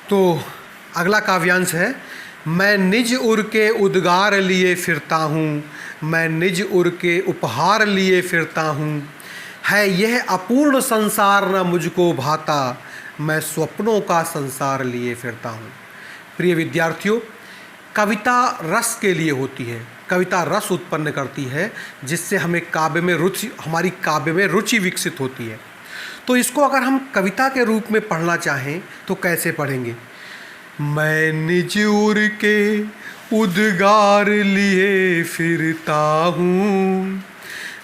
तो अगला काव्यांश है, मैं निज उर के उद्गार लिए फिरता हूँ, मैं निज उर के उपहार लिए फिरता हूँ, है यह अपूर्ण संसार न मुझको भाता, मैं स्वप्नों का संसार लिए फिरता हूँ। प्रिय विद्यार्थियों, कविता रस के लिए होती है, कविता रस उत्पन्न करती है, जिससे हमें हमारी काव्य में रुचि विकसित होती है। तो इसको अगर हम कविता के रूप में पढ़ना चाहें तो कैसे पढ़ेंगे? मैं निज उर के उद्गार लिए फिरता हूँ,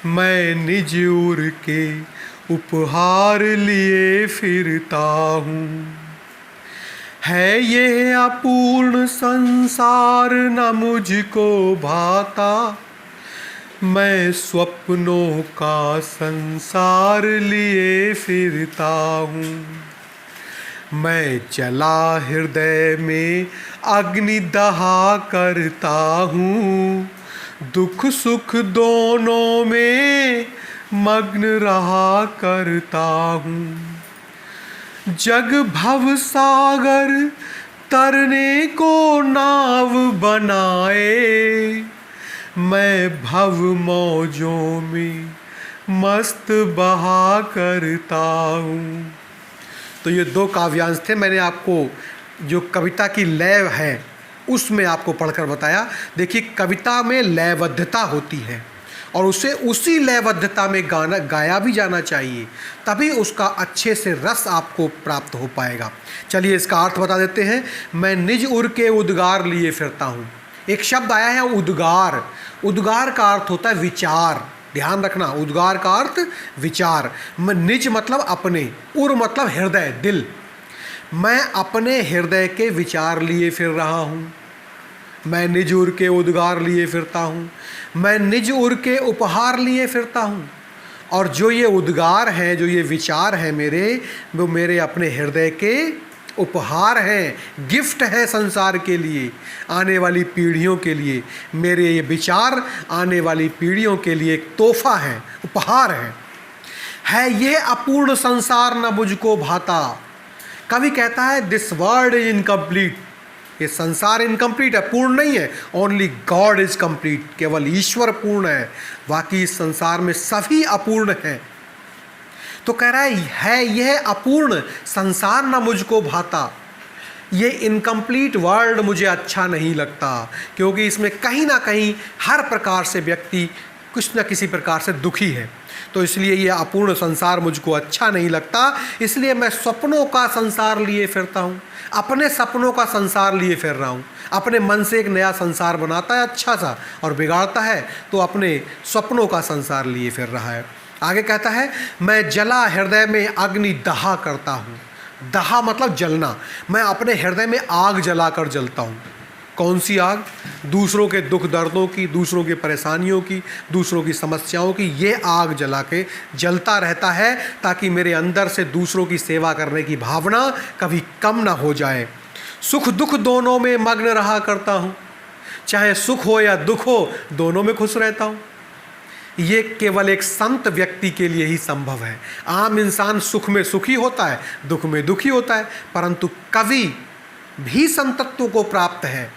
मैं निज उर के उपहार लिए फिरता हूँ, है ये अपूर्ण संसार न मुझको भाता, मैं स्वप्नों का संसार लिए फिरता हूँ, मैं जला हृदय में अग्नि दहा करता हूँ, दुख सुख दोनों में मग्न रहा करता हूँ, जग भव सागर तरने को नाव बनाए, मैं भव मौजों में मस्त बहा करता हूँ। तो ये दो काव्यांश थे, मैंने आपको जो कविता की लय है उसमें आपको पढ़कर बताया। देखिए, कविता में लयबद्धता होती है और उसे उसी लयबद्धता में गाना गाया भी जाना चाहिए, तभी उसका अच्छे से रस आपको प्राप्त हो पाएगा। चलिए इसका अर्थ बता देते हैं। मैं निज उर के उद्गार लिए फिरता हूँ। एक शब्द आया है उद्गार। उद्गार का अर्थ होता है विचार। ध्यान रखना, उद्गार का अर्थ विचार। निज मतलब अपने, उर मतलब हृदय, दिल। मैं अपने हृदय के विचार लिए फिर रहा हूँ, मैं निज उर के उद्गार लिए फिरता हूँ, मैं निज उर के उपहार लिए फिरता हूँ। और जो ये उद्गार हैं, जो ये विचार हैं मेरे, वो मेरे अपने हृदय के उपहार हैं, गिफ्ट हैं संसार के लिए, आने वाली पीढ़ियों के लिए। मेरे ये विचार आने वाली पीढ़ियों के लिए एक तोहफा है, उपहार है यह अपूर्ण संसार न मुझको भाता। कवि कहता है दिस वर्ल्ड इज इनकम्प्लीट, ये संसार इनकम्प्लीट है, पूर्ण नहीं है। ओनली गॉड इज कंप्लीट, केवल ईश्वर पूर्ण है, बाकी इस संसार में सभी अपूर्ण हैं। तो कह रहा है यह अपूर्ण संसार न मुझको भाता, ये इनकम्प्लीट वर्ल्ड मुझे अच्छा नहीं लगता, क्योंकि इसमें कहीं ना कहीं हर प्रकार से व्यक्ति कुछ न किसी प्रकार से दुखी है। तो इसलिए ये अपूर्ण संसार मुझको अच्छा नहीं लगता, इसलिए मैं सपनों का संसार लिए फिरता हूँ, अपने सपनों का संसार लिए फिर रहा हूँ। अपने मन से एक नया संसार बनाता है अच्छा सा और बिगाड़ता है, तो अपने सपनों का संसार लिए फिर रहा है। आगे कहता है मैं जला हृदय में अग्नि दहा करता हूँ। दहा मतलब जलना। मैं अपने हृदय में आग जलाकर जलता हूँ। कौन सी आग? दूसरों के दुख दर्दों की, दूसरों की परेशानियों की, दूसरों की समस्याओं की। ये आग जला के जलता रहता है ताकि मेरे अंदर से दूसरों की सेवा करने की भावना कभी कम ना हो जाए। सुख दुख दोनों में मग्न रहा करता हूँ, चाहे सुख हो या दुख हो, दोनों में खुश रहता हूँ। ये केवल एक संत व्यक्ति के लिए ही संभव है। आम इंसान सुख में सुखी होता है, दुख में दुखी होता है, परंतु कवि भी संतत्व को प्राप्त है।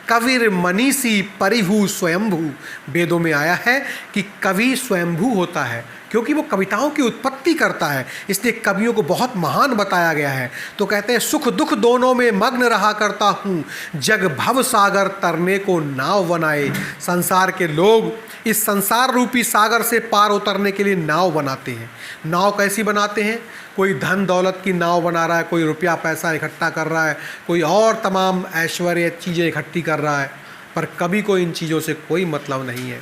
कविर मनीषी परिभू स्वयंभू, वेदों में आया है कि कवि स्वयंभू होता है, क्योंकि वो कविताओं की उत्पत्ति करता है, इसलिए कवियों को बहुत महान बताया गया है। तो कहते हैं सुख दुख दोनों में मग्न रहा करता हूँ, जग भव सागर तरने को नाव बनाए। संसार के लोग इस संसार रूपी सागर से पार उतरने के लिए नाव बनाते हैं। नाव कैसी बनाते हैं? कोई धन दौलत की नाव बना रहा है, कोई रुपया पैसा इकट्ठा कर रहा है, कोई और तमाम ऐश्वर्य चीज़ें इकट्ठी कर रहा है, पर कभी को इन चीज़ों से कोई मतलब नहीं है।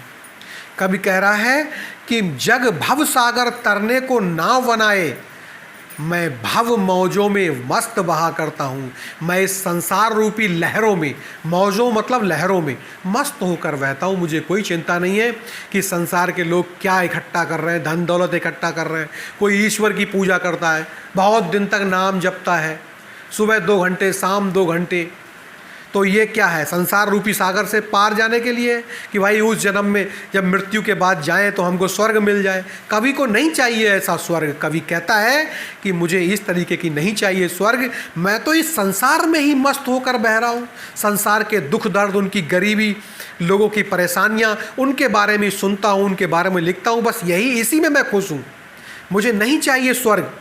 कभी कह रहा है कि जग भव सागर तरने को नाव बनाए, मैं भव मौजों में मस्त बहा करता हूँ। मैं इस संसार रूपी लहरों में, मौजों मतलब लहरों में, मस्त होकर बहता हूँ। मुझे कोई चिंता नहीं है कि संसार के लोग क्या इकट्ठा कर रहे हैं, धन दौलत इकट्ठा कर रहे हैं। कोई ईश्वर की पूजा करता है, बहुत दिन तक नाम जपता है, सुबह 2 घंटे, शाम 2 घंटे, तो ये क्या है, संसार रूपी सागर से पार जाने के लिए है कि भाई उस जन्म में जब मृत्यु के बाद जाएं तो हमको स्वर्ग मिल जाए। कवि को नहीं चाहिए ऐसा स्वर्ग। कवि कहता है कि मुझे इस तरीके की नहीं चाहिए स्वर्ग, मैं तो इस संसार में ही मस्त होकर बह रहा हूँ। संसार के दुख दर्द, उनकी गरीबी, लोगों की परेशानियाँ, उनके बारे में सुनता हूँ, उनके बारे में लिखता हूँ, बस यही, इसी में मैं खुश हूँ। मुझे नहीं चाहिए स्वर्ग।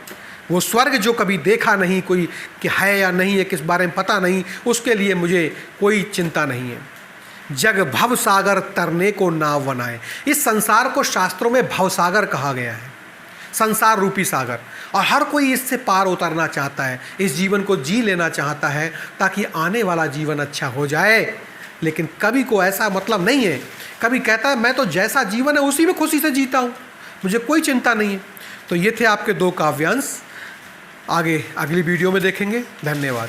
वो स्वर्ग जो कभी देखा नहीं कोई कि है या नहीं है, किस बारे में पता नहीं, उसके लिए मुझे कोई चिंता नहीं है। जग भव सागर तरने को नाव बनाए। इस संसार को शास्त्रों में भवसागर कहा गया है, संसार रूपी सागर। और हर कोई इससे पार उतरना चाहता है, इस जीवन को जी लेना चाहता है ताकि आने वाला जीवन अच्छा हो जाए। लेकिन कवि को ऐसा मतलब नहीं है। कवि कहता है मैं तो जैसा जीवन है उसी में खुशी से जीता हूँ, मुझे कोई चिंता नहीं है। तो ये थे आपके 2 काव्यांश। आगे अगली वीडियो में देखेंगे। धन्यवाद।